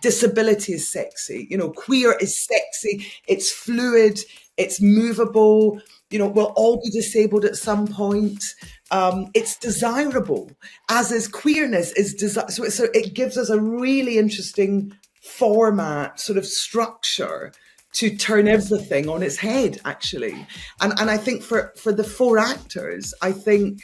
disability is sexy, you know, queer is sexy, it's fluid, it's movable, you know, we'll all be disabled at some point. It's desirable, as is queerness is so it gives us a really interesting format, sort of structure to turn everything on its head, actually. And I think for the 4 actors, I think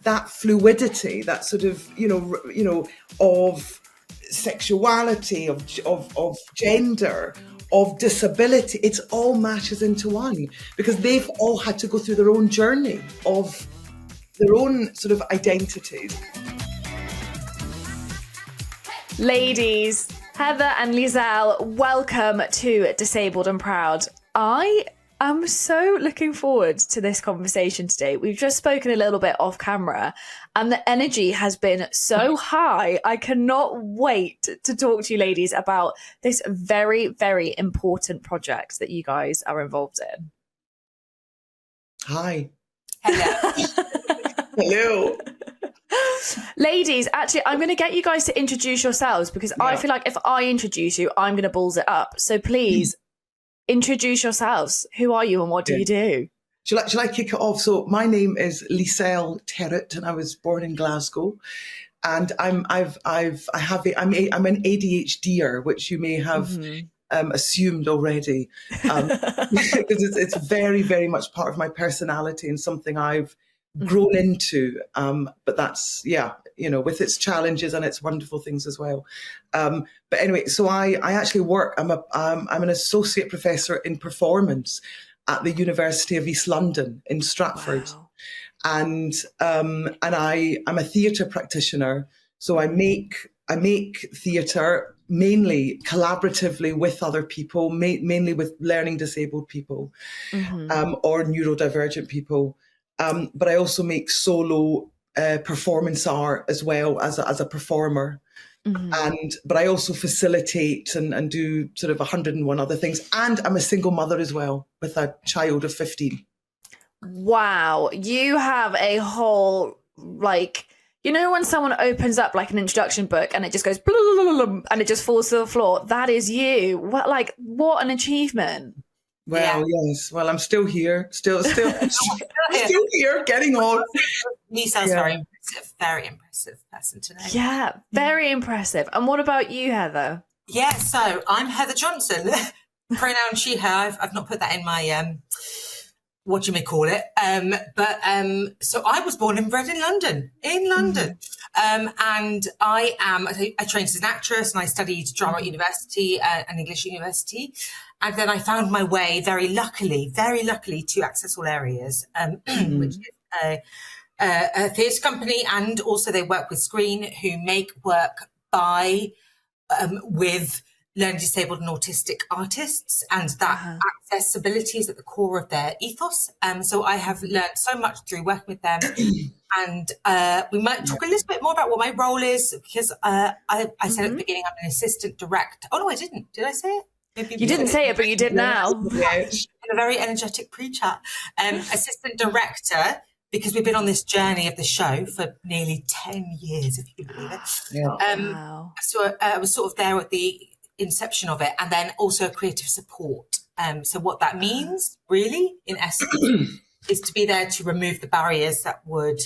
that fluidity, that sort of, you know, of sexuality, of gender, of disability, it's all matches into one, because they've all had to go through their own journey of their own sort of identities. Ladies, Heather and Liselle, welcome to Disabled and Proud. I am so looking forward to this conversation today. We've just spoken a little bit off camera and the energy has been so high. I cannot wait to talk to you ladies about this very, very important project that you guys are involved in. Hi. Hello. Hello. Ladies, actually, I'm going to get you guys to introduce yourselves, because I feel like if I introduce you, I'm going to balls it up. So please introduce yourselves. Who are you and what do you do? Shall I kick it off? So my name is Liselle Terrett, and I was born in Glasgow. And I'm an ADHDer, which you may have assumed already, because it's very, very much part of my personality and something I've grown into. But that's, you know, with its challenges and its wonderful things as well. But anyway, so I actually work. I'm an associate professor in performance at the University of East London in Stratford. Wow. And I'm a theatre practitioner. So I make theatre mainly collaboratively with other people, mainly with learning disabled people, or neurodivergent people. But I also make solo performance art as well as a performer. But I also facilitate and do sort of 101 other things. And I'm a single mother as well, with a child of 15. Wow. You have a whole, like, you know when someone opens up like an introduction book and it just goes and it just falls to the floor? That is you. What an achievement. Well, yes. Well, I'm still here. Still here, getting on. Lisa's very impressive person to know. Yeah, very impressive. And what about you, Heather? Yeah, so I'm Heather Johnson. Pronoun she, her. I've not put that in my what you may call it. So I was born and bred in London. And I trained as an actress and I studied drama at university and English at university. And then I found my way very luckily to Access All Areas, which is a theatre company, and also they work with Screen, who make work by with learning disabled and autistic artists, and that accessibility is at the core of their ethos. So I have learned so much through working with them, and we might talk a little bit more about what my role is, because I said at the beginning I'm an assistant director. Oh no, I didn't. Did I say it? Maybe you didn't say it, but you did now. In a very energetic pre-chat. Assistant director, because we've been on this journey of the show for nearly 10 years, if you can believe it. Yeah. Wow. So I was sort of there at the inception of it, and then also creative support. So what that means, really, in essence, is to be there to remove the barriers that would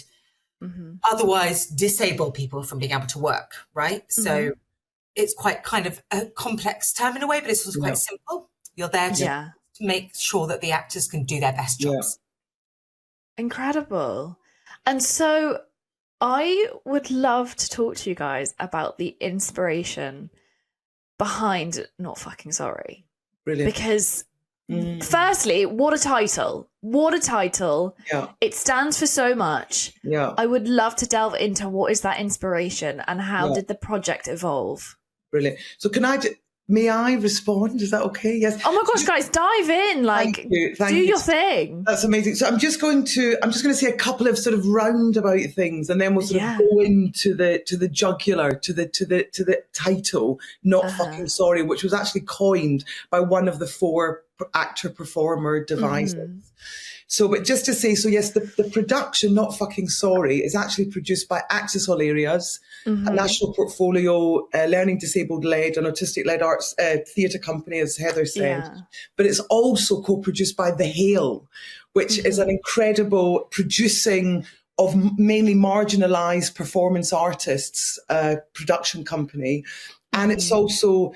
otherwise disable people from being able to work, right? So it's quite kind of a complex term in a way, but it's also quite simple. You're there to make sure that the actors can do their best jobs. Incredible. And so I would love to talk to you guys about the inspiration behind Not Fucking Sorry. Brilliant. Because firstly, what a title. Yeah. It stands for so much. Yeah. I would love to delve into what is that inspiration and how did the project evolve? Brilliant. So may I respond? Is that okay? Yes. Oh my gosh, guys, dive in. Thank you. Do your thing. That's amazing. So I'm just going to say a couple of sort of roundabout things, and then we'll sort of go into the jugular, to the title, Not Fucking Sorry, which was actually coined by one of the 4 actor performer devises. So, but just to say, so yes, the production, Not Fucking Sorry, is actually produced by Access All Areas, a national portfolio, learning disabled led and autistic led arts theatre company, as Heather said. Yeah. But it's also co-produced by The Hale, which is an incredible producing of mainly marginalised performance artists production company. And it's also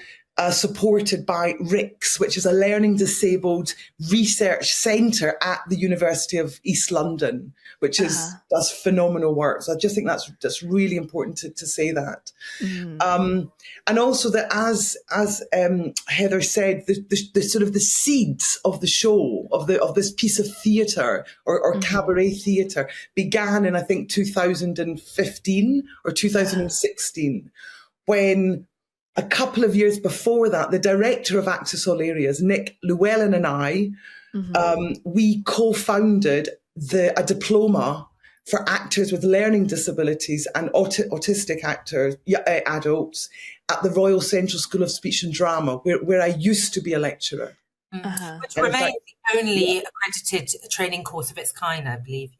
supported by RICS, which is a learning disabled research centre at the University of East London, which does phenomenal work. So I just think that's really important to say that. And also that as Heather said, the sort of the seeds of the show, of this piece of theatre or cabaret theatre began in, I think, 2015 or 2016, when a couple of years before that, the director of Access All Areas, Nick Llewellyn, and I, we co-founded a diploma for actors with learning disabilities and autistic actors, adults, at the Royal Central School of Speech and Drama, where I used to be a lecturer. Which remains the only accredited training course of its kind, I believe.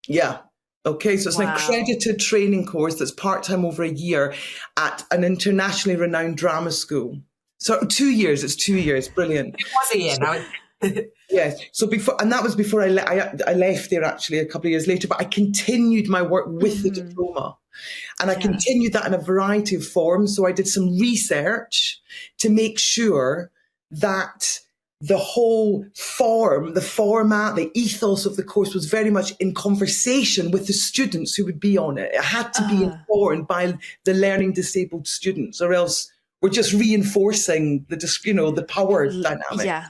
Yeah. Okay, so it's an accredited training course that's part-time over a year at an internationally renowned drama school. So 2 years, it's 2 years, brilliant. It was a year now. Yes, so that was before I left there actually a couple of years later, but I continued my work with the diploma. And I continued that in a variety of forms. So I did some research to make sure that the whole the format, the ethos of the course was very much in conversation with the students who would be on it. It had to be informed by the learning disabled students, or else we're just reinforcing the power dynamic. Yeah,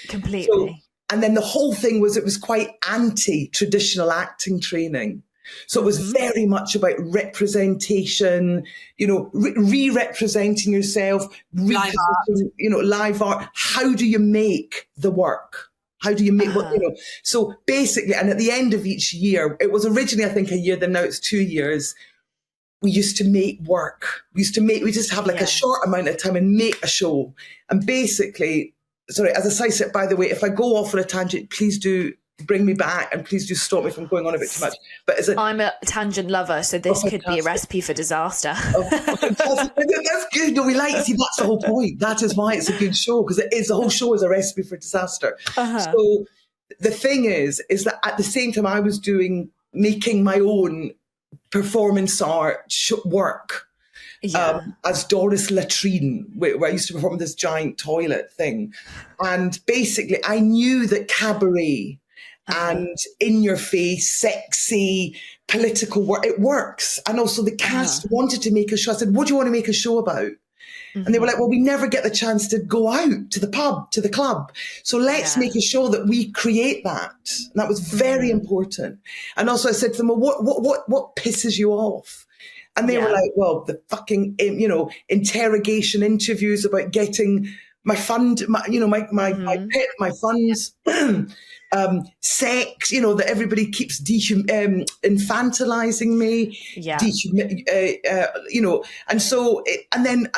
completely. So, and then the whole thing was, it was quite anti-traditional acting training. So it was very much about representation, re-representing yourself, live art. How do you make the work? How do you make what, So basically, and at the end of each year, it was originally, I think, a year, then now it's 2 years, we used to make work. We just have like a short amount of time and make a show. And basically, sorry, as a side step, by the way, if I go off on a tangent, please do bring me back, and please do stop me from going on a bit too much. But I'm a tangent lover, so this could be a recipe for disaster. That's good. No, we see, that's the whole point. That is why it's a good show, because the whole show is a recipe for disaster. So the thing is that at the same time I was making my own performance art work. As Doris Latrine, where I used to perform this giant toilet thing. And basically I knew that cabaret and in your face, sexy, political work, it works. And also the cast wanted to make a show. I said, what do you want to make a show about? And they were like, well, we never get the chance to go out to the pub, to the club. So let's make a show that we create that. And that was very important. And also I said to them, well, what pisses you off? And they were like, well, the fucking, interrogation interviews about getting my fund, my pit, my funds, sex, that everybody keeps infantilizing me, and so, and then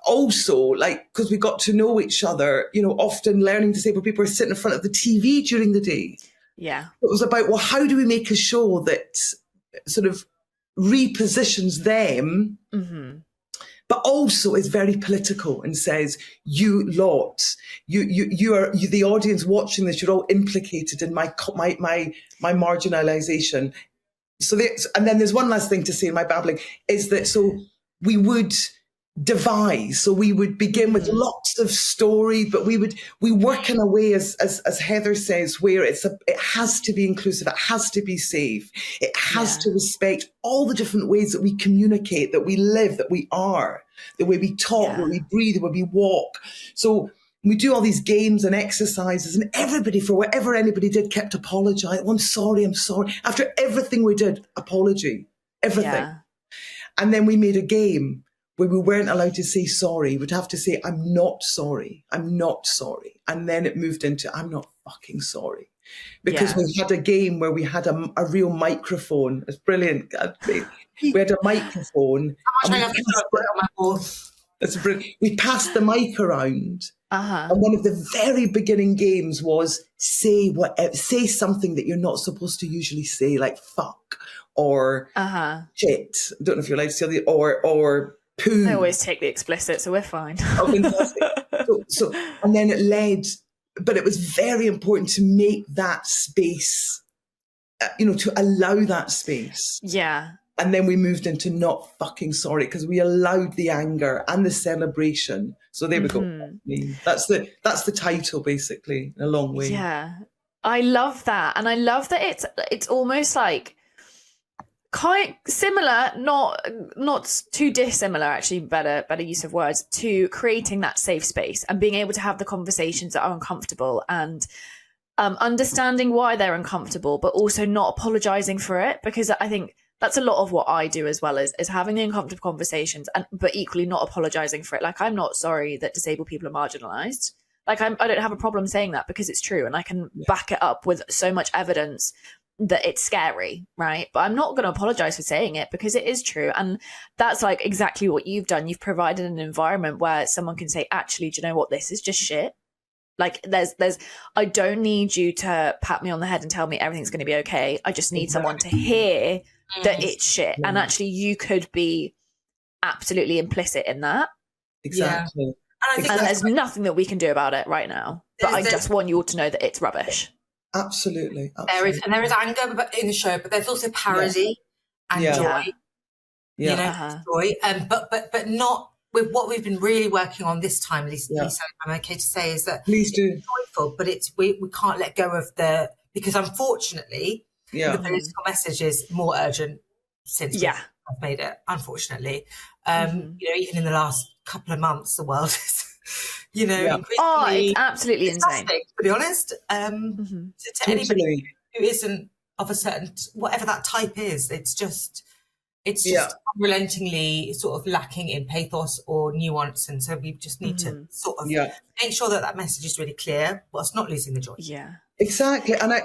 also, like, because we got to know each other, often learning disabled people are sitting in front of the TV during the day. Yeah. It was about, well, how do we make a show that sort of repositions them, but also is very political and says, you lot, you are the audience watching this, you're all implicated in my marginalisation. So and then there's one last thing to say in my babbling, is that so we would devise. So we would begin with lots of story, but we work in a way, as Heather says, where it has to be inclusive, it has to be safe, it has to respect all the different ways that we communicate, that we live, that we are, the way we talk, the way we breathe, the way we walk. So we do all these games and exercises, and everybody, for whatever anybody did, kept apologizing. Oh, I'm sorry. After everything we did, apology, everything. Yeah. And then we made a game where we weren't allowed to say sorry. We'd have to say, I'm not sorry. And then it moved into, I'm not fucking sorry. Because we had a game where we had a real microphone. It's brilliant. We had a microphone. That's brilliant. We passed the mic around. And one of the very beginning games was say something that you're not supposed to usually say, like fuck or shit. I don't know if you're allowed to say or poo. I always take the explicit, so we're fine. Oh, fantastic. So and then it led, but it was very important to make that space, to allow that space. Yeah. And then we moved into not fucking sorry, because we allowed the anger and the celebration. So there we go. That's the title, basically, in a long way. Yeah. I love that. And I love that it's almost like quite similar, not too dissimilar, actually, better use of words, to creating that safe space and being able to have the conversations that are uncomfortable and understanding why they're uncomfortable, but also not apologizing for it, because I think that's a lot of what I do as well, is having the uncomfortable conversations, but equally not apologizing for it. Like, I'm not sorry that disabled people are marginalized. Like, I don't have a problem saying that, because it's true, and I can back it up with so much evidence that it's scary, right? But I'm not going to apologize for saying it, because it is true. And that's like exactly what you've done. You've provided an environment where someone can say, actually, do you know what? This is just shit. Like, I don't need you to pat me on the head and tell me everything's going to be okay. I just need someone to hear that it's shit. And actually, you could be absolutely implicit in that. Exactly. Yeah. And there's nothing that we can do about it right now. But I just want you all to know that it's rubbish. Absolutely. There is anger in the show, but there's also parody and joy. Joy. But not with what we've been really working on this time. Lisa, I'm okay to say, is that please do. It's joyful, but we can't let go of because unfortunately, the political message is more urgent since we've made it. Unfortunately, even in the last couple of months, the world is. Increasingly it's absolutely insane. To be honest, to anybody who isn't of a certain, whatever that type is, it's just unrelentingly sort of lacking in pathos or nuance, and so we just need to sort of make sure that message is really clear, whilst not losing the joy. Yeah, exactly. And I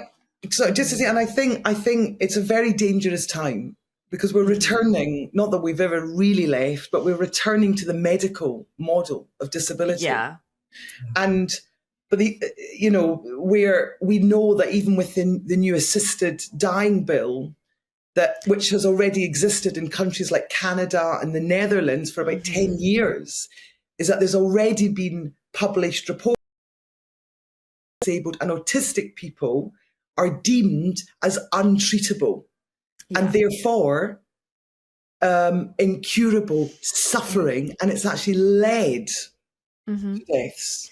think it's a very dangerous time, because we're returning, not that we've ever really left, but we're returning to the medical model of disability. Yeah. But we know that even within the new assisted dying bill, which has already existed in countries like Canada and the Netherlands for about 10 years, is that there's already been published reports that disabled and autistic people are deemed as untreatable. And therefore, incurable suffering, and it's actually led to deaths.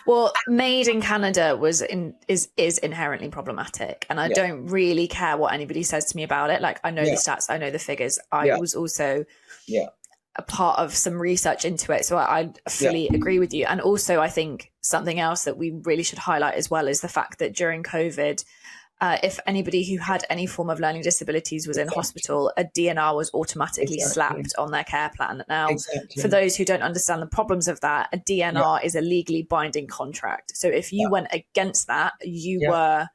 Well, Made in Canada is inherently problematic, and I don't really care what anybody says to me about it. Like, I know the stats, I know the figures. I was also a part of some research into it, so I fully agree with you. And also, I think something else that we really should highlight as well is the fact that during COVID, if anybody who had any form of learning disabilities was in hospital, a DNR was automatically slapped on their care plan. Now, for those who don't understand the problems of that, a DNR is a legally binding contract. So if you went against that, you were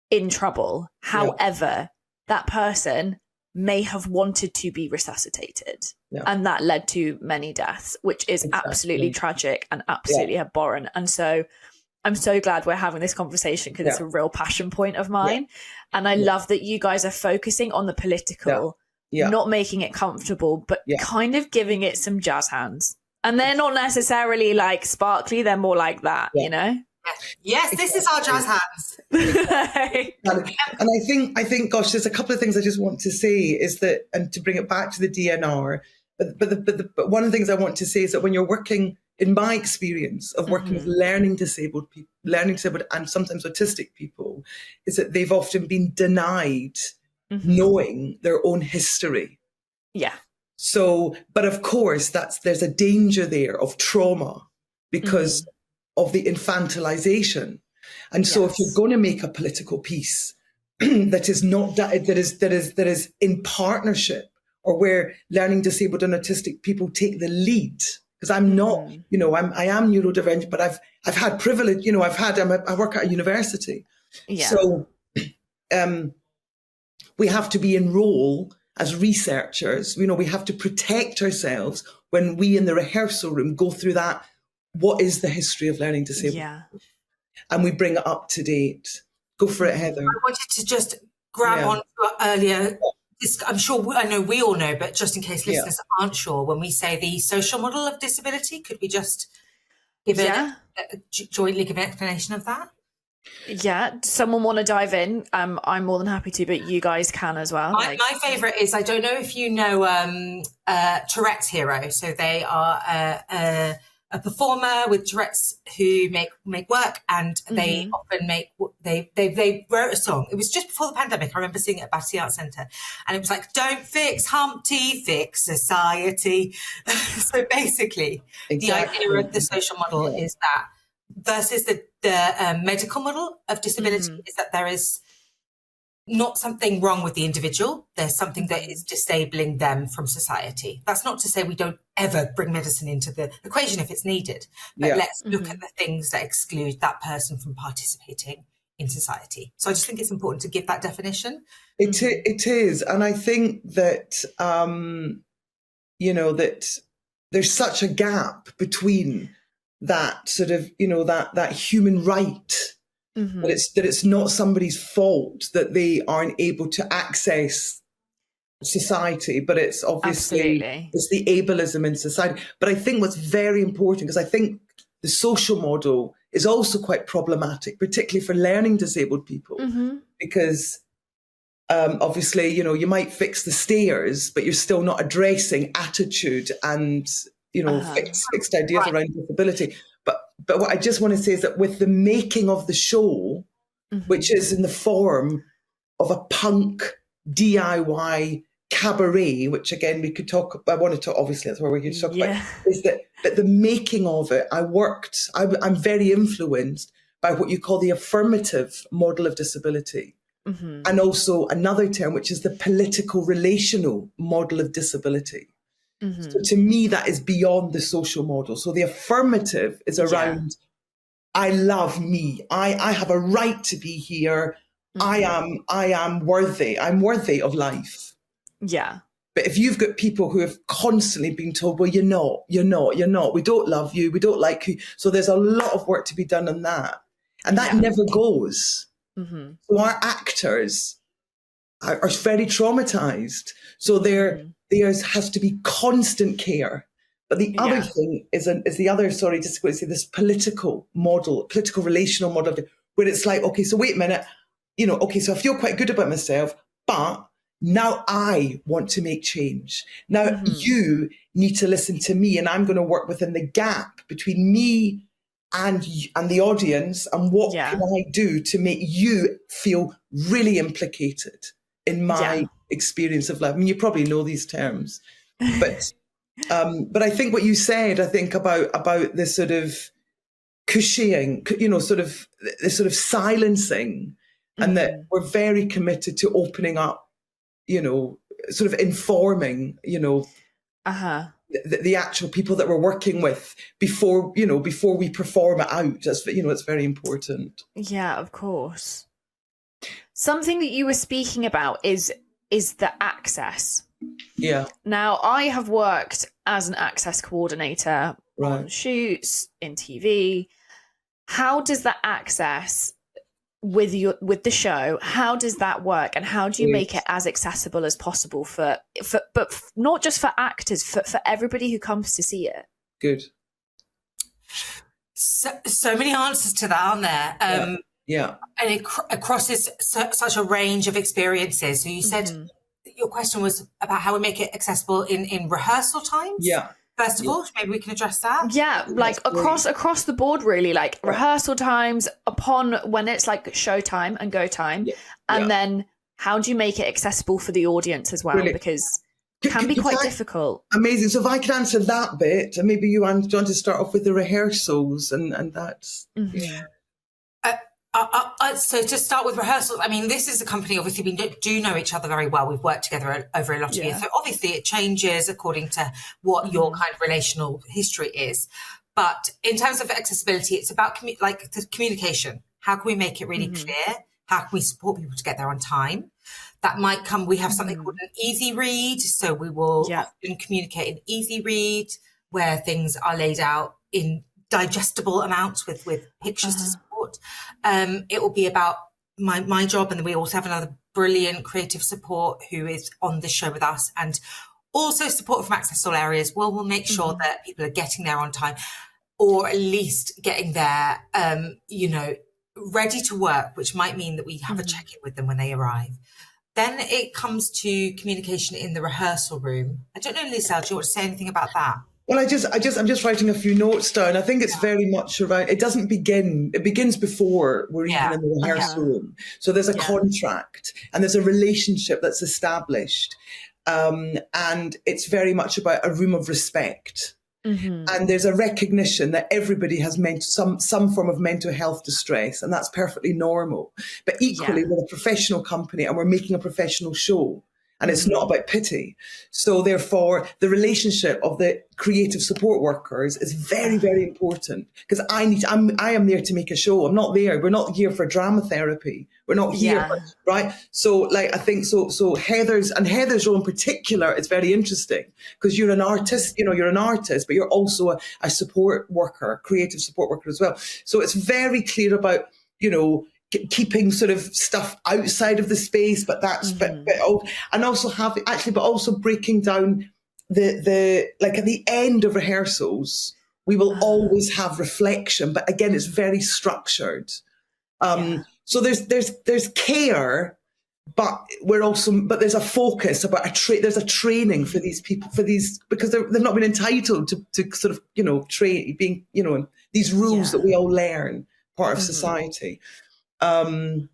in trouble. However, that person may have wanted to be resuscitated. And that led to many deaths, which is absolutely tragic and absolutely abhorrent. And so I'm so glad we're having this conversation, because it's a real passion point of mine. And I love that you guys are focusing on the political, not making it comfortable, but kind of giving it some jazz hands. And they're not necessarily like sparkly, they're more like that, you know? Yes, this is our jazz hands. And I think, gosh, there's a couple of things I just want to say, is that, and to bring it back to the DNR, but one of the things I want to say is that when you're working, in my experience of working with learning disabled people, and sometimes autistic people, is that they've often been denied knowing their own history. Yeah. So, but of course, there's a danger there of trauma because of the infantilization. And so if you're going to make a political piece that is in partnership, or where learning disabled and autistic people take the lead, because I'm not, I am neurodivergent, but I've had privilege, I work at a university. Yeah. So we have to be in role as researchers, we have to protect ourselves when we in the rehearsal room go through that, what is the history of learning disabled? Yeah. And we bring it up to date. Go for it, Heather. I wanted to just grab on to earlier. I'm sure, I know we all know, but just in case listeners aren't sure, when we say the social model of disability, could we just give jointly give an explanation of that? Yeah, someone want to dive in? I'm more than happy to, but you guys can as well. My favourite is, I don't know if you know Tourette's Hero. So they are a performer with Tourette's who make work, and they often they wrote a song. It was just before the pandemic. I remember seeing it at Battersea Arts Centre, and it was like, "Don't fix Humpty, fix society." So basically, the idea of the social model is that versus the medical model of disability is that there is not something wrong with the individual. There's something that is disabling them from society. That's not to say we don't ever bring medicine into the equation if it's needed, but let's look at the things that exclude that person from participating in society. So I just think it's important to give that definition. It is. And I think that, that there's such a gap between that sort of, that human right, that it's not somebody's fault that they aren't able to access society, but it's obviously it's the ableism in society. But I think what's very important, because I think the social model is also quite problematic, particularly for learning disabled people, because obviously, you might fix the stairs, but you're still not addressing attitude and fixed ideas around disability. But what I just want to say is that with the making of the show, which is in the form of a punk DIY cabaret, which again we could talk. I want to talk. Obviously, that's where we could talk about. Is that the making of it? I'm very influenced by what you call the affirmative model of disability, and also another term which is the political relational model of disability. So to me, that is beyond the social model. So the affirmative is around, I love me. I have a right to be here. I am worthy. I'm worthy of life. Yeah. But if you've got people who have constantly been told, well, you're not, we don't love you, we don't like you. So there's a lot of work to be done on that. And that never goes. So our actors are very traumatized. So there has to be constant care. But the other thing is this political relational model, where it's like, okay, so wait a minute, so I feel quite good about myself, but now I want to make change. Now you need to listen to me, and I'm going to work within the gap between me and the audience, and what can I do to make you feel really implicated in my experience of life. I mean, you probably know these terms, but I think what you said, about this sort of cushioning, this sort of silencing, and that we're very committed to opening up, sort of informing, the actual people that we're working with before we perform it out. It's very important. Yeah, of course. Something that you were speaking about is the access. Yeah. Now, I have worked as an access coordinator on shoots, in TV. How does that access with the show, how does that work, and how do you make it as accessible as possible for but not just for actors, for everybody who comes to see it? Good. So many answers to that, aren't there? And it crosses such a range of experiences. So you said your question was about how we make it accessible in rehearsal times. Yeah. First of all, maybe we can address that. Yeah, like across the board, really, like rehearsal times, upon when it's like show time and go time, and then how do you make it accessible for the audience as well? Brilliant. Because it can be quite difficult. Amazing. So if I could answer that bit, and maybe you want to start off with the rehearsals, and that's So to start with rehearsals, I mean, this is a company, obviously, we do know each other very well. We've worked together over a lot of years. So obviously it changes according to what your kind of relational history is. But in terms of accessibility, it's about the communication. How can we make it really clear? How can we support people to get there on time? that might come. We have something called an easy read. So we will often communicate an easy read where things are laid out in digestible amounts with pictures to support. It will be about my job. And then we also have another brilliant creative support who is on the show with us, and also support from Access All Areas. We'll make sure that people are getting there on time, or at least getting there, ready to work, which might mean that we have a check-in with them when they arrive. Then it comes to communication in the rehearsal room. I don't know, Liselle, do you want to say anything about that? Well, I'm just writing a few notes down. I think it's very much around, it begins before we're even in the rehearsal room. So there's a contract and there's a relationship that's established. And it's very much about a room of respect. And there's a recognition that everybody has some form of mental health distress, and that's perfectly normal. But equally, we're a professional company and we're making a professional show. And it's not about pity. So therefore, the relationship of the creative support workers is very, very important, because I am there to make a show. I'm not there. We're not here for drama therapy. We're not here, right? So like, I think so Heather's role in particular is very interesting, because you're an artist, you're an artist, but you're also a support worker, creative support worker as well. So it's very clear about, keeping sort of stuff outside of the space, but that's also breaking down the like at the end of rehearsals, we will always have reflection, but again, it's very structured. So there's care, but there's a focus about there's a training for these people, because they've not been entitled to sort of being in these rules that we all learn, part of society. So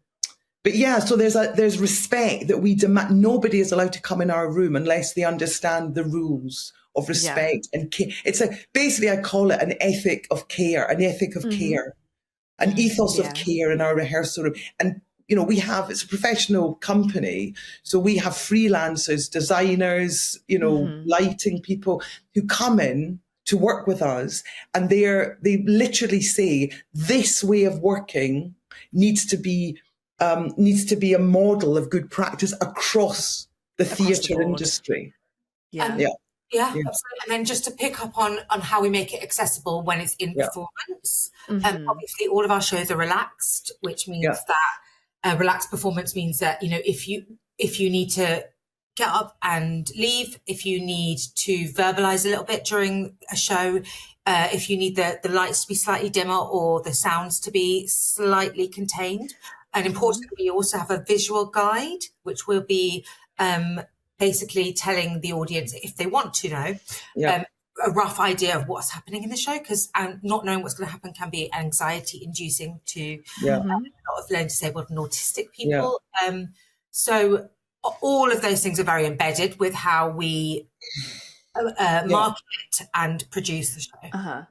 there's respect that we demand. Nobody is allowed to come in our room unless they understand the rules of respect and care. Basically I call it an ethic of care, an ethos of care in our rehearsal room. And it's a professional company, so we have freelancers, designers, lighting people who come in to work with us, and they literally say this way of working needs to be a model of good practice across the theatre industry. Absolutely. And then just to pick up on how we make it accessible when it's in performance. Obviously, all of our shows are relaxed, which means that relaxed performance means that if you need to get up and leave, if you need to verbalize a little bit during a show, if you need the lights to be slightly dimmer or the sounds to be slightly contained. And importantly, we also have a visual guide, which will be basically telling the audience, if they want to know, a rough idea of what's happening in the show, because not knowing what's going to happen can be anxiety-inducing to a lot of learning disabled and autistic people. So all of those things are very embedded with how we market and produce the show.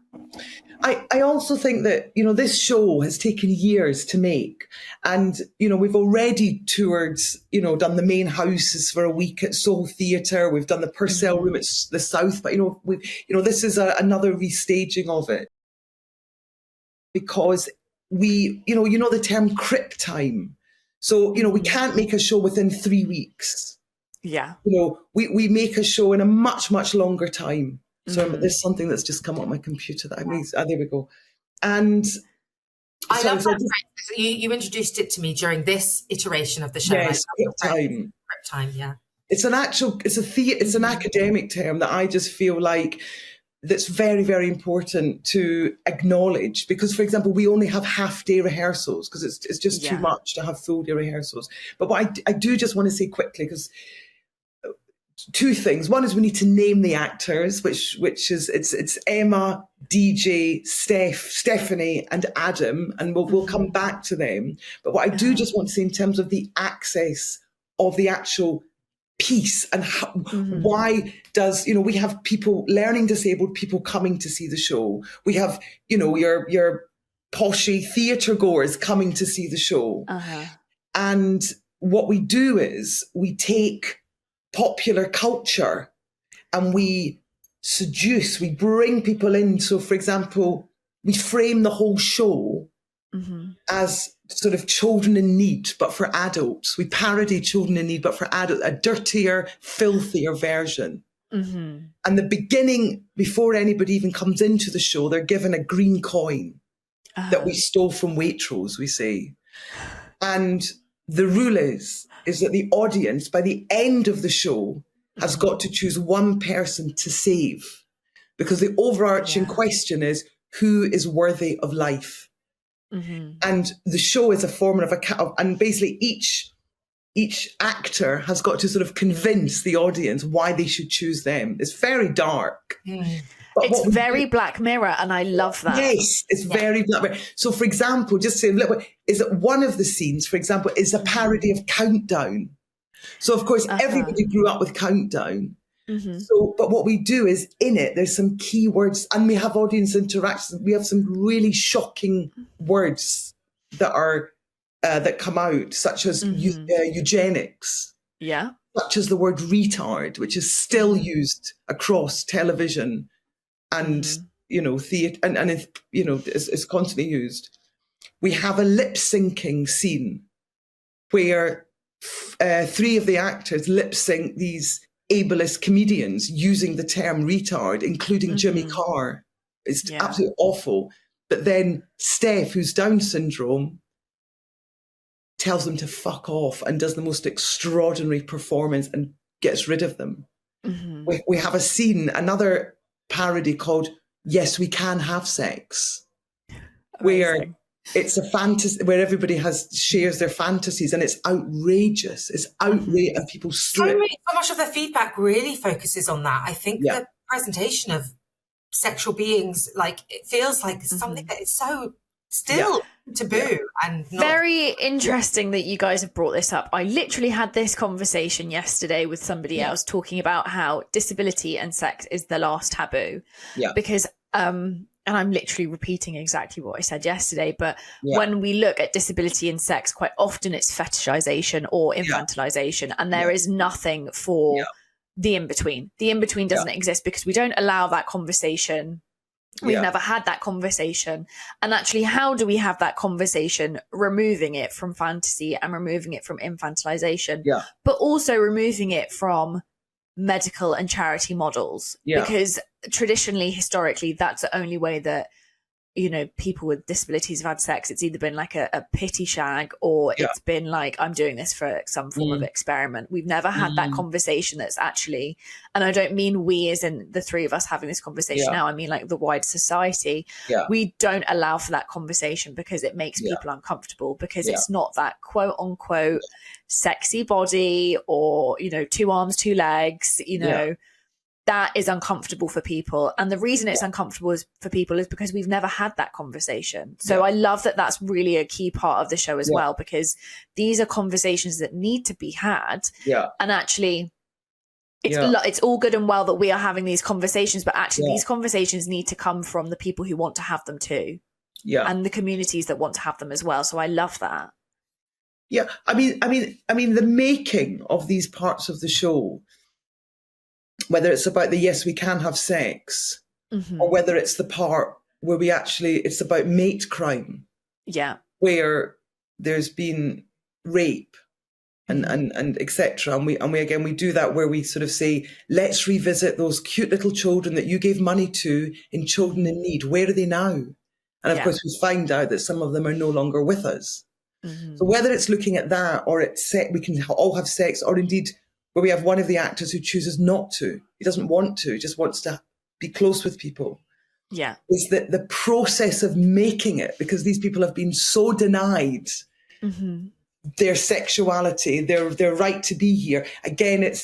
I also think that, this show has taken years to make, and, we've already toured, done the main houses for a week at Soho Theatre. We've done the Purcell Room at the South, but, this is another restaging of it, because we, the term crip time. So, we can't make a show within 3 weeks. Yeah. We make a show in a much, much longer time. So there's something that's just come up on my computer that I need. There we go. And I love that. You introduced it to me during this iteration of the show. Yes, crip time. Crip time, yeah. It's an academic term that I just feel like that's very, very important to acknowledge, because, for example, we only have half-day rehearsals because it's just too much to have full-day rehearsals. But what I do just want to say quickly, because two things. One is we need to name the actors, which is it's Emma, DJ, Stephanie, and Adam, and we'll come back to them. But what I do just want to say in terms of the access of the actual piece, and how, why does we have people, learning disabled people, coming to see the show. We have your poshy theatre goers coming to see the show, and what we do is we take popular culture and we bring people in. So, for example, we frame the whole show as sort of children in need, but for adults. We parody children in need, but for adults, a dirtier, filthier version. Mm-hmm. And the beginning, before anybody even comes into the show, they're given a green coin that we stole from Waitrose, we say. And the rule is that the audience, by the end of the show, has got to choose one person to save. Because the overarching question is, who is worthy of life? Mm-hmm. And the show is a form of and basically each actor has got to sort of convince the audience why they should choose them. It's very dark. But it's very Black Mirror, and I love that. Yes, it's very Black Mirror. So, for example, just say, is that one of the scenes, for example, is a parody of Countdown. So, of course, everybody grew up with Countdown. Mm-hmm. So, but what we do is in it, there's some key words, and we have audience interactions. We have some really shocking words that are that come out, such as eugenics. Yeah. Such as the word retard, which is still used across television and, theatre, and it's constantly used. We have a lip syncing scene where 3 of the actors lip sync these ableist comedians using the term retard, including Jimmy Carr. It's absolutely awful. But then Steph, who's Down syndrome, tells them to fuck off and does the most extraordinary performance and gets rid of them. Mm-hmm. We have a scene, another parody called Yes, We Can Have Sex, where it's a fantasy, where everybody shares their fantasies, and it's outrageous. It's outrageous, and people strip. So much of the feedback really focuses on that. I think the presentation of sexual beings, it feels like something that is so still taboo and not very interesting that you guys have brought this up. I literally had this conversation yesterday with somebody else talking about how disability and sex is the last taboo. Because and I'm literally repeating exactly what I said yesterday, but when we look at disability and sex, quite often it's fetishization or infantilization, and there is nothing for the in-between. The in-between doesn't exist because we don't allow that conversation. We've never had that conversation. And actually, how do we have that conversation? Removing it from fantasy and removing it from infantilization, but also removing it from medical and charity models. Because traditionally, historically, that's the only way that, people with disabilities have had sex. It's either been like a pity shag, or it's been like, I'm doing this for some form of experiment. We've never had that conversation that's actually, and I don't mean we as in the 3 of us having this conversation now, I mean like the wider society. We don't allow for that conversation because it makes people uncomfortable, because it's not that quote unquote sexy body or, 2 arms, 2 legs, that is uncomfortable for people. And the reason it's uncomfortable for people is because we've never had that conversation. So I love that that's really a key part of the show as well, because these are conversations that need to be had. And actually, it's all good and well that we are having these conversations, but actually these conversations need to come from the people who want to have them too. And the communities that want to have them as well. So I love that. I mean, the making of these parts of the show, whether it's about the Yes, We Can Have Sex, or whether it's the part where it's about mate crime, where there's been rape and etc. And we do that where we sort of say, let's revisit those cute little children that you gave money to in Children in Need. Where are they now? And of course, we find out that some of them are no longer with us. So whether it's looking at that, or it's we can all have sex, or indeed where we have one of the actors who chooses not to. He doesn't want to, he just wants to be close with people. Is that the process of making it, because these people have been so denied their sexuality, their right to be here. Again,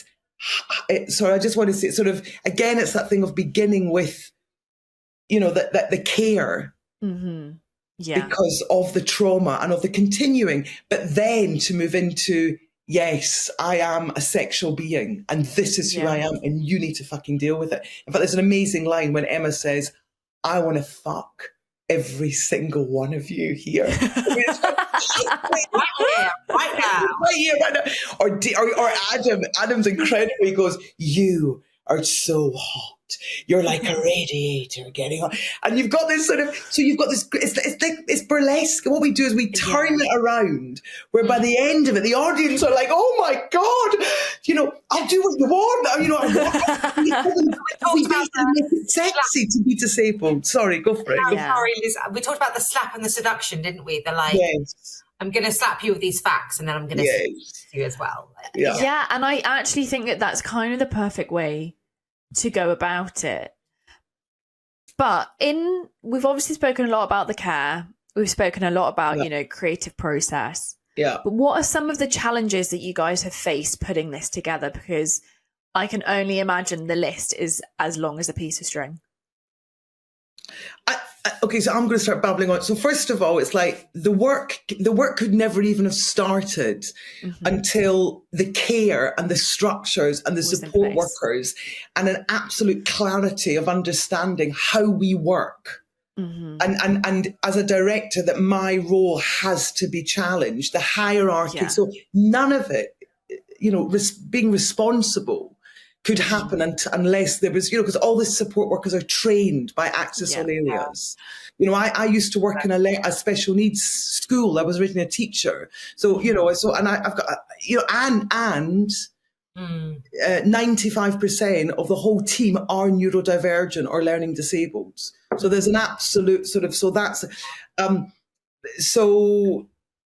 so I just want to say, sort of, again, it's that thing of beginning with, that the care. Because of the trauma and of the continuing, but then to move into, yes, I am a sexual being and this is who I am and you need to fucking deal with it. In fact, there's an amazing line when Emma says, I want to fuck every single one of you here. Right here. Or Adam's incredible. He goes, you are so hot. You're like a radiator getting on. And you've got this sort of, so you've got this, it's burlesque. What we do is we turn it around, where by the end of it, the audience are like, oh my God, I'll do what you want. We basically make it sexy to be disabled. Sorry, go for it. Sorry, Liz. We talked about the slap and the seduction, didn't we? Yes. I'm going to slap you with these facts and then I'm going to seduce you as well. Yeah, and I actually think that that's kind of the perfect way to go about it. But we've obviously spoken a lot about the care. We've spoken a lot about, creative process. Yeah. But what are some of the challenges that you guys have faced putting this together? Because I can only imagine the list is as long as a piece of string. Okay, so I'm going to start babbling on. So first of all, it's like the work could never even have started until the care and the structures and the support workers and an absolute clarity of understanding how we work. And as a director, that my role has to be challenged, the hierarchy. Yeah. So none of it, being responsible could happen unless there was, because all the support workers are trained by access all areas. I used to work in a special needs school. I was originally a teacher. So, I've got, 95% of the whole team are neurodivergent or learning disabled. So there's an absolute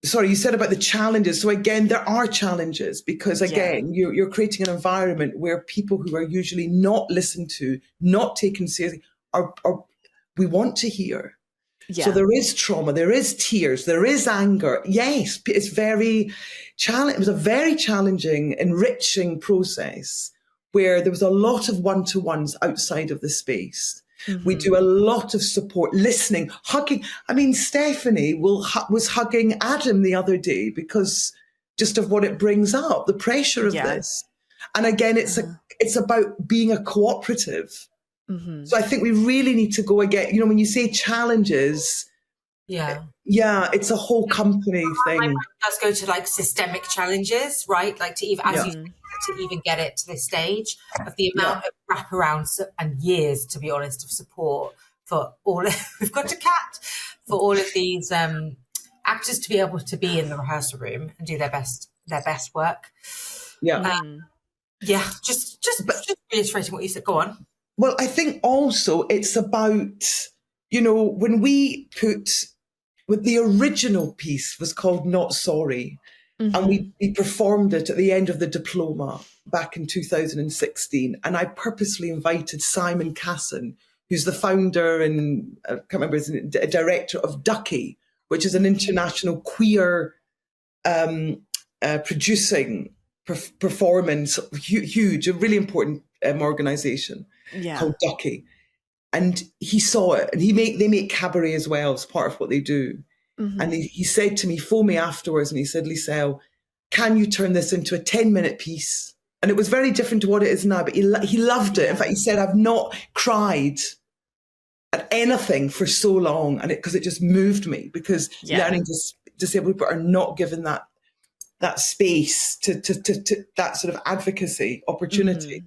sorry, you said about the challenges. So again, there are challenges because again, you're creating an environment where people who are usually not listened to, not taken seriously, are we want to hear. Yeah. So there is trauma, there is tears, there is anger. Yes, it's very challenging. It was a very challenging, enriching process where there was a lot of one-to-ones outside of the space. We do a lot of support, listening, hugging. I mean, Stephanie was hugging Adam the other day because just of what it brings up, the pressure of this. And again, it's about being a cooperative. So I think we really need to go again. When you say challenges, it's a whole company thing. My mind does go to like systemic challenges, right? Like to even get it to this stage of the amount of wraparounds and years, to be honest, of support for all. We've got a cat for all of these actors to be able to be in the rehearsal room and do their best work. Just reiterating what you said. Go on. Well, I think also it's about, when we with the original piece was called Not Sorry. And we performed it at the end of the diploma back in 2016. And I purposely invited Simon Casson, who's the founder and I can't remember, is a director of Ducky, which is an international queer producing performance, huge, a really important organisation called Ducky. And he saw it, and they make Cabaret as well as part of what they do. And he said to me, phoned me afterwards, and he said, Liselle, can you turn this into a 10-minute piece? And it was very different to what it is now, but he loved it. In fact, he said, I've not cried at anything for so long, and because it just moved me, because learning disabled people are not given that space to that sort of advocacy opportunity.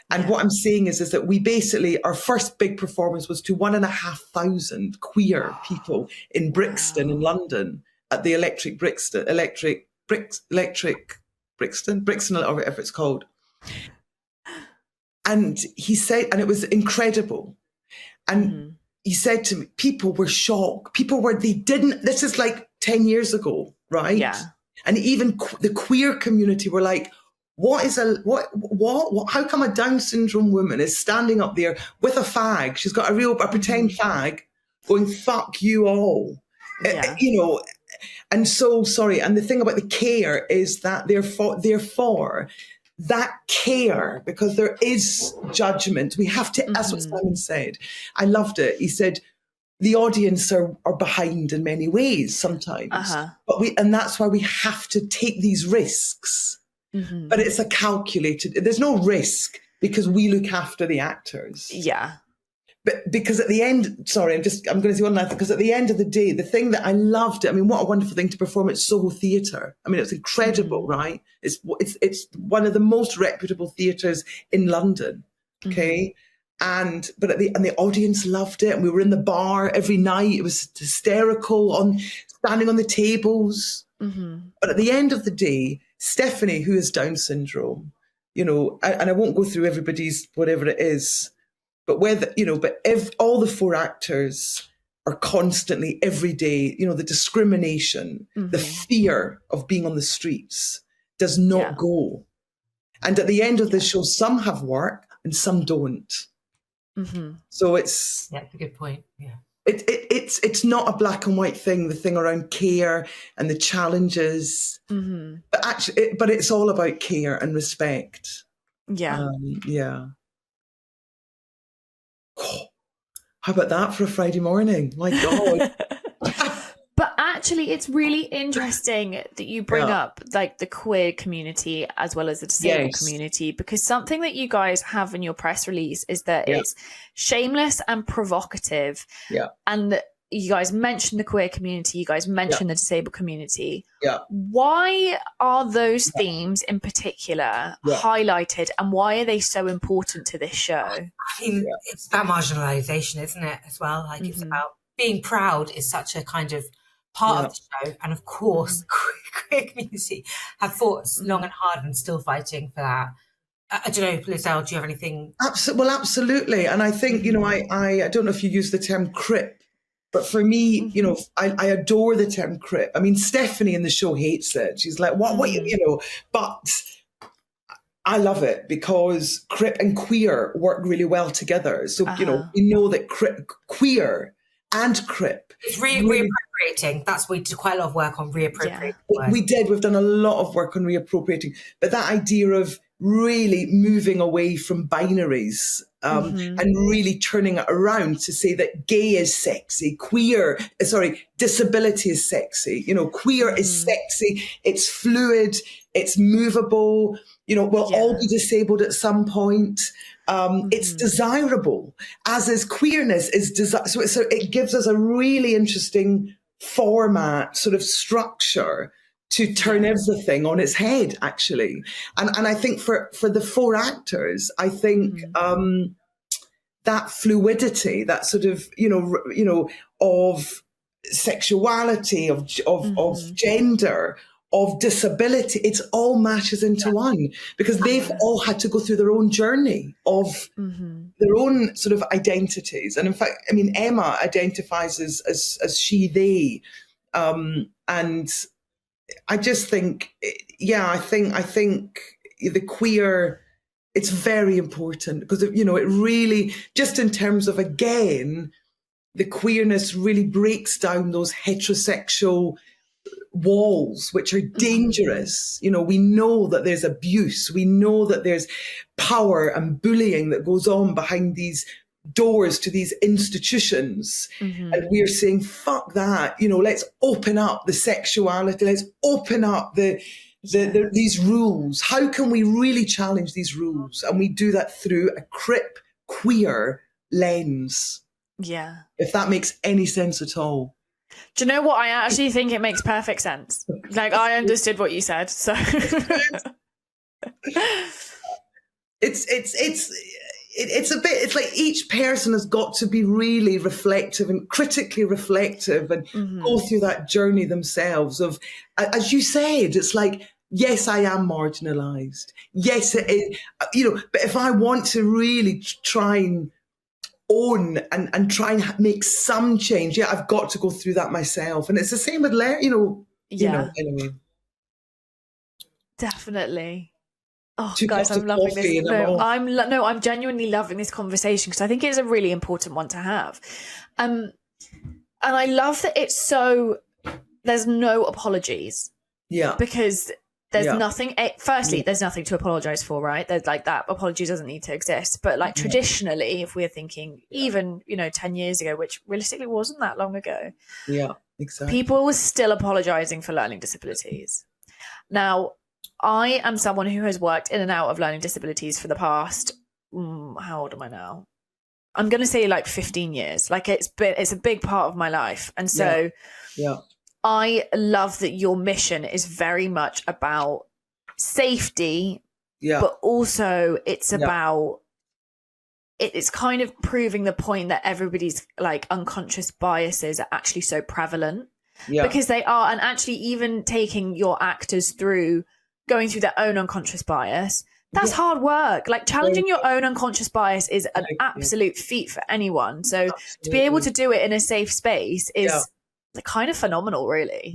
And what I'm saying is that we basically, our first big performance was to 1,500 queer people in Brixton in London at the Brixton, or whatever it's called. And he said, and it was incredible. And he said to me, people were shocked. This is like 10 years ago, right? Yeah. And even the queer community were like, what? How come a Down syndrome woman is standing up there with a fag? She's got a pretend fag going, fuck you all. And so, sorry. And the thing about the care is that therefore that care, because there is judgment, we have to, that's what Simon said. I loved it. He said, the audience are behind in many ways sometimes, and that's why we have to take these risks. But it's a calculated, there's no risk because we look after the actors. Yeah. But because at the end, sorry, I'm going to say one last thing, because at the end of the day, the thing that I loved it, I mean, what a wonderful thing to perform at Soho Theatre. I mean, it's incredible, right? It's one of the most reputable theatres in London, okay? but and the audience loved it, and we were in the bar every night. It was hysterical, standing on the tables. But at the end of the day, Stephanie, who has Down syndrome, and I won't go through everybody's whatever it is, but if all the 4 actors are constantly every day, the discrimination, the fear of being on the streets does not go. And at the end of the show, some have work and some don't. So it's that's a good point. Yeah, it's not a black and white thing. The thing around care and the challenges, but actually, but it's all about care and respect. Yeah. How about that for a Friday morning? My God. But actually, it's really interesting that you bring up like the queer community as well as the disabled community, because something that you guys have in your press release is that it's shameless and provocative. Yeah. And you guys mentioned the queer community, you guys mentioned the disabled community. Yeah. Why are those themes in particular highlighted, and why are they so important to this show? I mean, it's about marginalisation, isn't it, as well? Like it's about being proud is such a kind of part of the show, and of course, the queer community have fought long and hard and still fighting for that. I don't know, Liselle, do you have anything? Well, absolutely. And I think, I don't know if you use the term crip, but for me, I adore the term crip. I mean, Stephanie in the show hates it. She's like, what, but I love it because crip and queer work really well together. So, we know that queer and crip. It's reappropriating. We did quite a lot of work on reappropriating. Yeah. We did. We've done a lot of work on reappropriating. But that idea of really moving away from binaries and really turning it around to say that gay is sexy, disability is sexy. Queer is sexy. It's fluid. It's movable. We'll all be disabled at some point. It's desirable, as is queerness is desirable. So it gives us a really interesting format, sort of structure to turn everything on its head, actually. And I think for the 4 actors, I think that fluidity, that sort of, of sexuality, of gender, of disability, it's all mashes into one, because they've all had to go through their own journey of their own sort of identities. And in fact, I mean, Emma identifies as she, they, and I just think, I think the queer, it's very important because, it really, just in terms of, again, the queerness really breaks down those heterosexual walls, which are dangerous. We know that there's abuse. We know that there's power and bullying that goes on behind these doors to these institutions. And we're saying, fuck that, let's open up the sexuality. Let's open up these rules. How can we really challenge these rules? And we do that through a crip queer lens. Yeah. If that makes any sense at all. Do you know what? I actually think it makes perfect sense. Like, I understood what you said. So it's a bit, it's like each person has got to be really reflective and critically reflective and go through that journey themselves of, as you said, it's like, yes, I am marginalised. Yes, it is, but if I want to really try and own and try and make some change, I've got to go through that myself. And it's the same with anyway. Definitely. Oh, guys, I'm loving this. I'm genuinely loving this conversation because I think it's a really important one to have. And I love that it's so, there's no apologies. Yeah. Because there's nothing, firstly, there's nothing to apologize for, right? There's like that apology doesn't need to exist. But like traditionally, if we're thinking even, 10 years ago, which realistically wasn't that long ago. Yeah, exactly. People were still apologizing for learning disabilities. Now, I am someone who has worked in and out of learning disabilities for the past, how old am I now? I'm going to say like 15 years. Like it's a big part of my life. And so I love that your mission is very much about safety, but also it's about it's kind of proving the point that everybody's like unconscious biases are actually so prevalent. Because they are, and actually even taking your actors through going through their own unconscious bias, that's hard work. Like challenging your own unconscious bias is an absolute feat for anyone. So to be able to do it in a safe space is kind of phenomenal, really.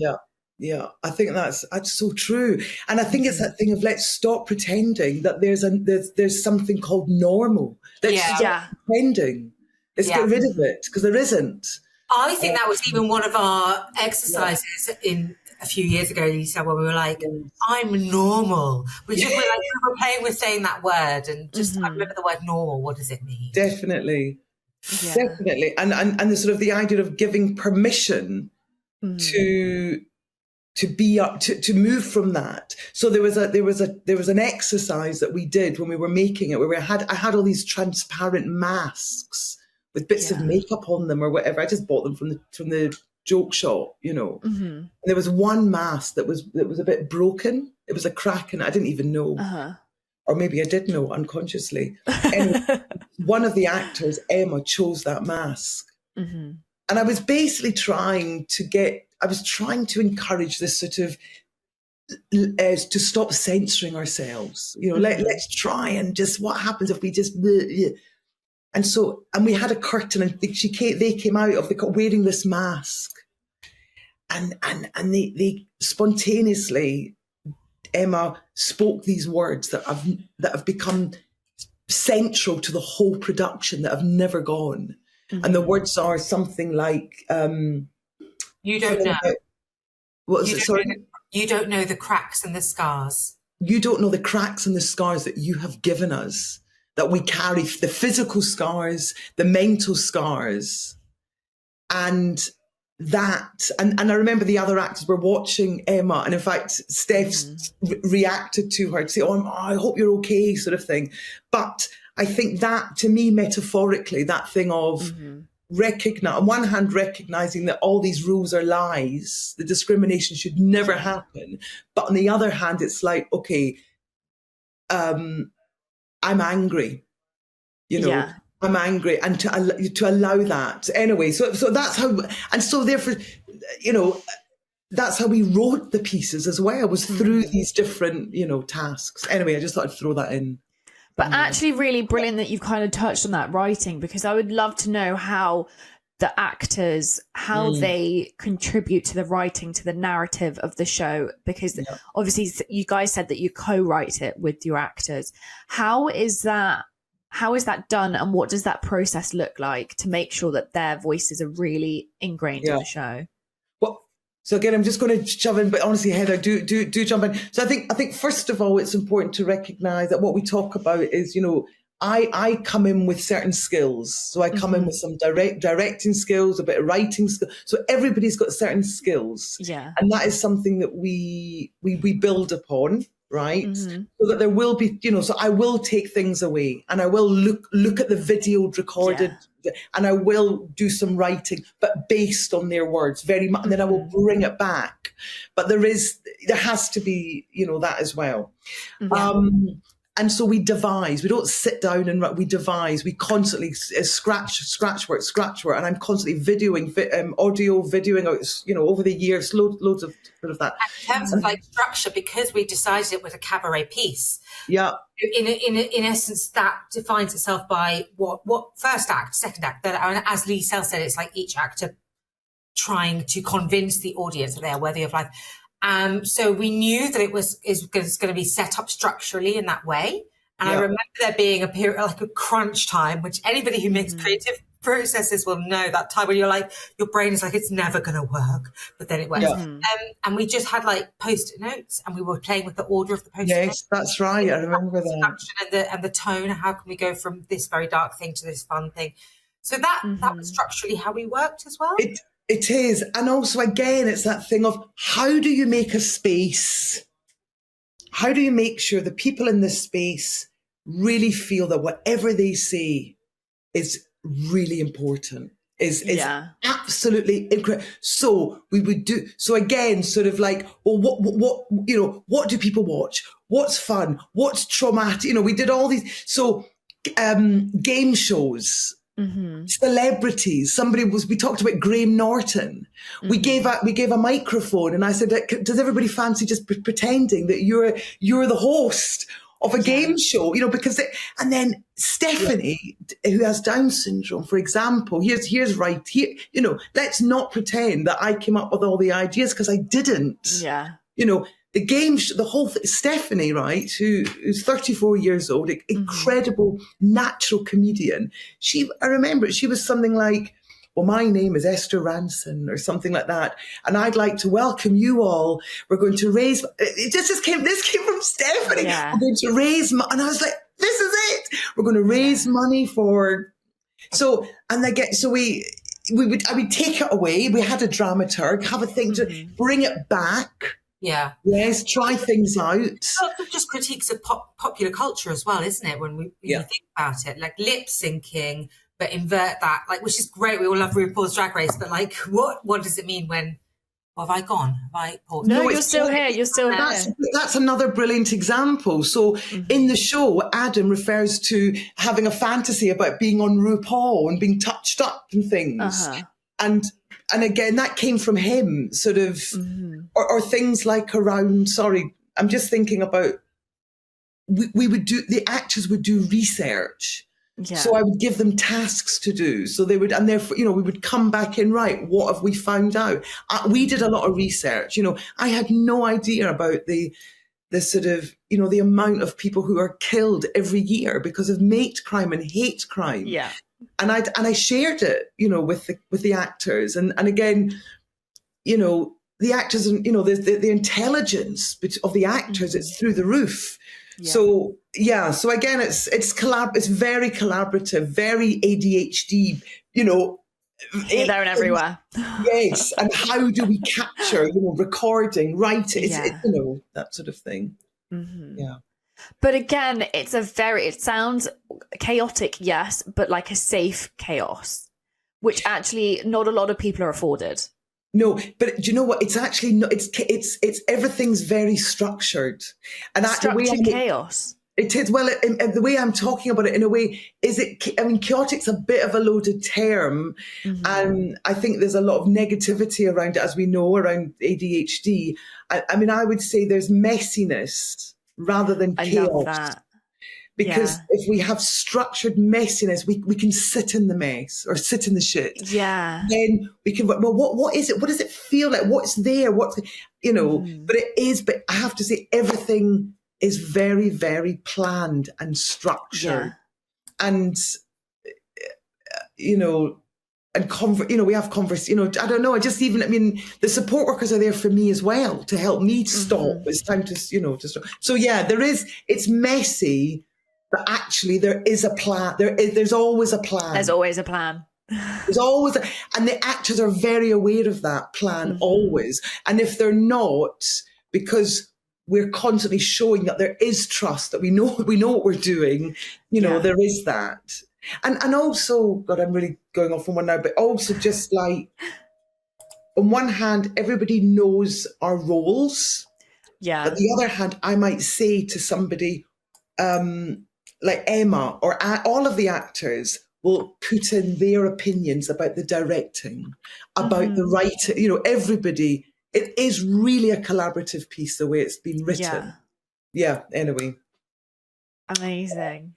Yeah, I think that's so true. And I think it's that thing of let's stop pretending that there's something called normal. Let's stop pretending. Let's get rid of it, because there isn't. I think that was even one of our exercises in a few years ago, Lisa, where we were like, I'm normal. We were playing with saying that word, and just I remember the word normal. What does it mean? Definitely. And the sort of the idea of giving permission to be up to move from that. So there was an exercise that we did when we were making it, where I had all these transparent masks with bits of makeup on them or whatever. I just bought them from the joke shop, And there was one mask that was a bit broken. It was a crack in it. I didn't even know. Or maybe I did know unconsciously. Anyway, one of the actors, Emma, chose that mask. And I was basically trying to encourage this sort of to stop censoring ourselves. Let's try and just, what happens if we just... And we had a curtain, and they came out of wearing this mask, and they spontaneously, Emma spoke these words that have become central to the whole production, that have never gone. And the words are something like, you don't know. What was it? Sorry? You don't know the cracks and the scars. You don't know the cracks and the scars that you have given us, that we carry, the physical scars, the mental scars. And I remember the other actors were watching Emma, and in fact, Steph reacted to her to say, I hope you're okay, sort of thing. But I think that, to me, metaphorically, that thing of on one hand, recognizing that all these rules are lies, the discrimination should never happen. But on the other hand, it's like, okay, I'm angry, I'm angry, and to allow that anyway. So that's how, and so therefore, that's how we wrote the pieces as well, was through these different, tasks. Anyway, I just thought I'd throw that in. But actually really brilliant that you've kind of touched on that writing, because I would love to know how the actors, they contribute to the writing, to the narrative of the show, because obviously you guys said that you co-write it with your actors. How is that done, and what does that process look like to make sure that their voices are really ingrained in the show? Well, so again, I'm just going to jump in, but honestly, Heather, do jump in. So I think first of all, it's important to recognise that what we talk about is, I come in with certain skills. So I come in with some directing skills, a bit of writing skills. So everybody's got certain skills. Yeah. And that is something that we build upon, right? So that there will be, so I will take things away, and I will look at the video recorded, and I will do some writing, but based on their words very much, and then I will bring it back. But there has to be, that as well. And so we devise. We don't sit down and write. We devise. We constantly scratch work. And I'm constantly audio videoing, over the years, loads of sort of that. In terms of structure, because we decided it was a cabaret piece. Yeah. In essence, that defines itself by what first act, second act, third act. And as Liselle said, it's like each actor trying to convince the audience that they are worthy of life. So we knew that it was going to be set up structurally in that way. And I remember there being a period, like a crunch time, which anybody who makes creative processes will know, that time when you're like, your brain is like, it's never going to work, but then it works. And we just had post-it notes, and we were playing with the order of the post-it notes. Yes, that's right. I remember that. And the tone, how can we go from this very dark thing to this fun thing? So that was structurally how we worked as well. It is. And also, again, it's that thing of, how do you make a space? How do you make sure the people in this space really feel that whatever they say is really important, is absolutely incredible? So we would do, so again, sort of like, well, what do people watch? What's fun? What's traumatic? We did all these. So game shows, celebrities. We talked about Graham Norton. We gave a microphone, and I said, does everybody fancy just pretending that you're the host of a game show? And then Stephanie, who has Down syndrome, for example, here's right here, let's not pretend that I came up with all the ideas, because I didn't. Yeah. The game, the whole thing, Stephanie, right, who's 34 years old, incredible natural comedian. I remember she was something like, well, my name is Esther Ranson, or something like that, and I'd like to welcome you all. We're going to raise, this came from Stephanie. Yeah. We're going to raise, and I was like, this is it. We're going to raise money for, I would take it away. We had a dramaturg, have a thing to bring it back. Yeah. Yes, try things out. Well, just critiques of popular culture as well, isn't it? When you think about it, like lip syncing, but invert that, which is great. We all love RuPaul's Drag Race, but what does it mean when? Have I gone? Have I paused? No, you're still here. You're still here. That's another brilliant example. So in the show, Adam refers to having a fantasy about being on RuPaul and being touched up and things. And again, that came from him, sort of, or things like around, I'm just thinking about, the actors would do research. Yeah. So I would give them tasks to do. So they would, and therefore, we would come back in, right, what have we found out? We did a lot of research. I had no idea about the sort of, the amount of people who are killed every year because of mate crime and hate crime. Yeah. And I shared it, with the actors, and again, the actors, and the intelligence of the actors, it's through the roof. Yeah. So again, it's very collaborative, very ADHD, here, there, and everywhere. Yes, and how do we capture, recording, writing, that sort of thing. Yeah. But again, it sounds chaotic, yes, but like a safe chaos, which actually not a lot of people are afforded. No, but do you know what? It's actually not. It's everything's very structured, and structured chaos. It is. Well, the way I'm talking about it, in a way, chaotic's a bit of a loaded term, and I think there's a lot of negativity around it, as we know, around ADHD. I would say there's messiness rather than chaos. I love that. Because if we have structured messiness, we can sit in the mess or sit in the shit. Yeah. Then we can, well, what is it? What does it feel like? What's there? But but I have to say, everything is very, very planned and structured. Yeah. And, we have I don't know. The support workers are there for me as well to help me stop. It's time to stop. So it's messy, but actually there is a plan. There's always a plan. There's always a plan. There's always, and the actors are very aware of that plan always. And if they're not, because we're constantly showing that there is trust, that we know what we're doing, there is that. And also, God, I'm really going off on one now, but also just like, on one hand, everybody knows our roles. Yeah. On the other hand, I might say to somebody, like Emma or all of the actors will put in their opinions about the directing, about the writing, everybody. It is really a collaborative piece, the way it's been written. Yeah, anyway. Amazing.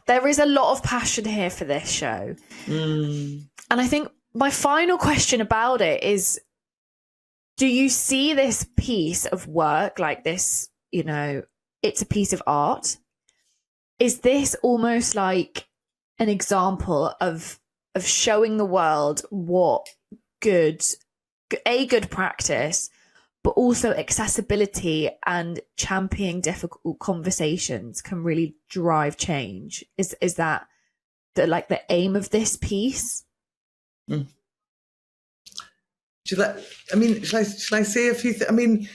There is a lot of passion here for this show. And I think my final question about it is, do you see this piece of work like this, it's a piece of art? Is this almost like an example of showing the world what good practice, but also accessibility and championing difficult conversations can really drive change? Is that the aim of this piece? Shall I say a few things?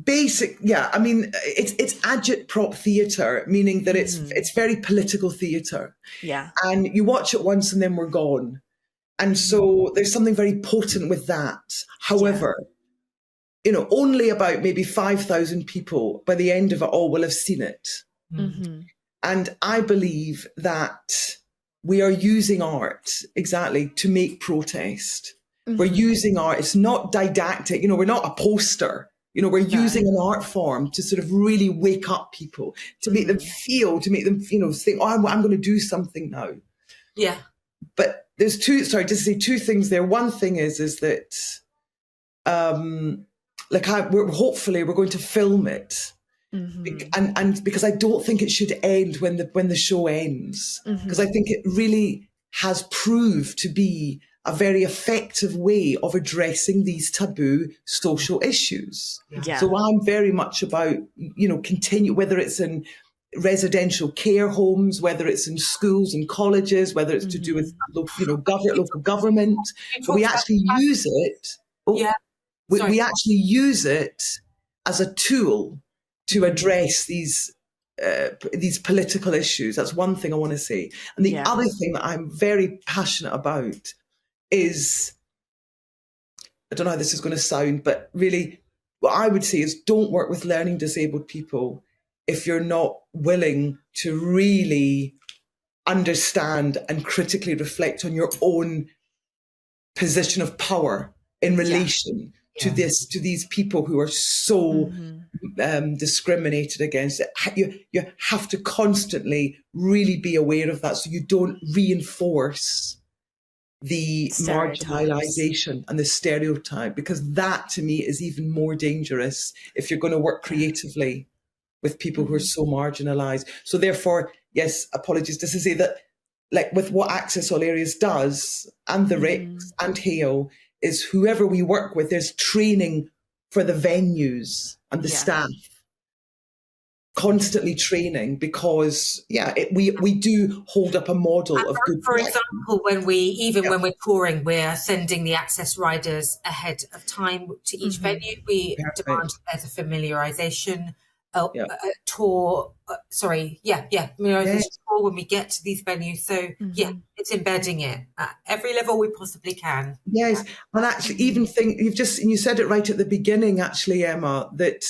It's agitprop theatre, meaning that it's very political theatre. Yeah. And you watch it once and then we're gone. And so there's something very potent with that. However, only about maybe 5,000 people by the end of it all will have seen it. Mm-hmm. And I believe that we are using art exactly to make protest. We're using art. It's not didactic. We're not a poster. We're using an art form to sort of really wake up people, to make them feel, to make them, think, oh, I'm going to do something now. Yeah. But there's two things there. One thing is that, hopefully we're going to film it. And because I don't think it should end when the show ends, because I think it really has proved to be a very effective way of addressing these taboo social issues. Yeah. So I'm very much about, continue, whether it's in residential care homes, whether it's in schools and colleges, whether it's to do with local government. But we actually use it. We actually use it as a tool to address these political issues. That's one thing I want to say. And the other thing that I'm very passionate about is, I don't know how this is going to sound, but really what I would say is don't work with learning disabled people if you're not willing to really understand and critically reflect on your own position of power in relation to these people who are so discriminated against. You have to constantly really be aware of that, so you don't reinforce the marginalisation and the stereotype, because that to me is even more dangerous if you're going to work creatively with people who are so marginalised. So therefore, yes, apologies just to say that, like with what Access All Areas does, and the RICS and HALE, is whoever we work with, there's training for the venues and the staff, constantly training, because we do hold up a model of good. For example, when we're touring, we're sending the access riders ahead of time to each venue. We demand there's a familiarisation tour. Familiarisation tour when we get to these venues. So it's embedding it at every level we possibly can. Yes, and actually, even you said it right at the beginning, actually, Emma, that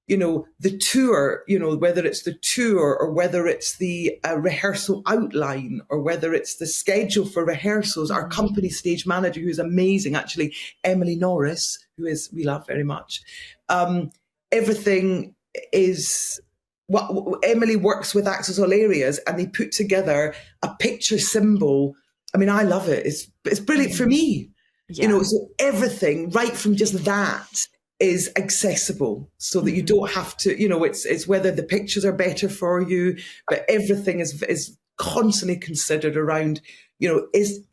the tour, whether it's the tour or whether it's the rehearsal outline or whether it's the schedule for rehearsals, our company stage manager, who's amazing, actually, Emily Norris, we love very much. Everything is what Emily works with Access All Areas, and they put together a picture symbol. I mean, I love it. It's brilliant for me. So everything right from just that is accessible, so that you don't have to, it's whether the pictures are better for you, but everything is constantly considered around, is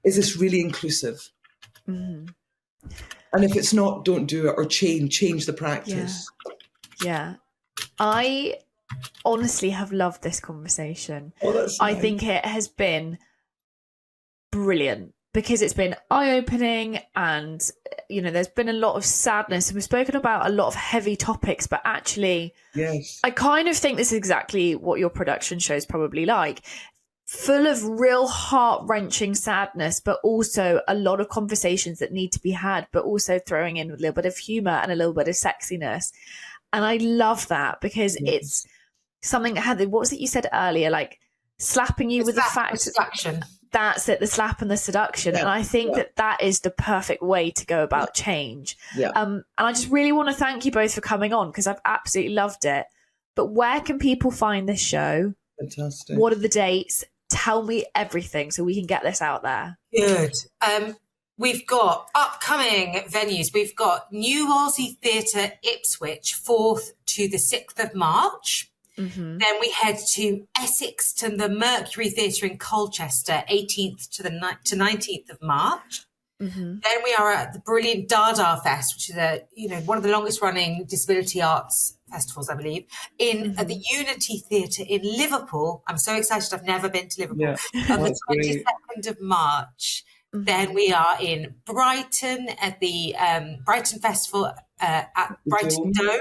this really inclusive? And if it's not, don't do it, or change the practice. Yeah. I honestly have loved this conversation. Oh, that's nice. I think it has been brilliant, because it's been eye-opening, and there's been a lot of sadness, and we've spoken about a lot of heavy topics, but actually I kind of think this is exactly what your production show is probably like, full of real heart-wrenching sadness, but also a lot of conversations that need to be had, but also throwing in a little bit of humor and a little bit of sexiness. And I love that, because it's something that had, what was it you said earlier, like slapping you with the fact. Seduction. That's it, the slap and the seduction. And I think that is the perfect way to go about change. And I just really want to thank you both for coming on, because I've absolutely loved it. But where can people find this show? Fantastic. What are the dates? Tell me everything so we can get this out there. Good. We've got upcoming venues. We've got New Aussie Theatre Ipswich, 4th to the 6th of March. Then we head to Essex to the Mercury Theatre in Colchester, 18th to 19th of March. Then we are at the brilliant Dada Fest, which is one of the longest running disability arts festivals, I believe, at the Unity Theatre in Liverpool. I'm so excited. I've never been to Liverpool. On the 22nd of March. Then we are in Brighton at the Brighton Festival at Brighton Dome,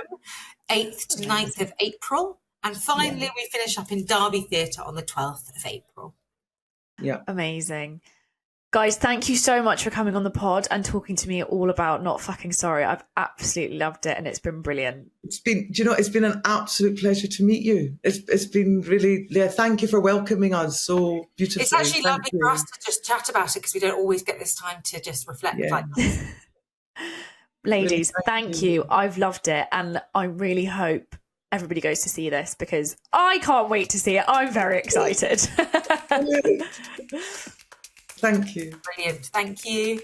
8th to 9th of April. And finally, we finish up in Derby Theatre on the 12th of April. Amazing. Guys, thank you so much for coming on the pod and talking to me all about Not Fucking Sorry. I've absolutely loved it and it's been brilliant. It's been an absolute pleasure to meet you. It's been really, thank you for welcoming us so beautifully. It's actually lovely for us to just chat about it because we don't always get this time to just reflect like that. Ladies, thank you. I've loved it and I really hope everybody goes to see this because I can't wait to see it. I'm very excited. Thank you. Brilliant. Thank you.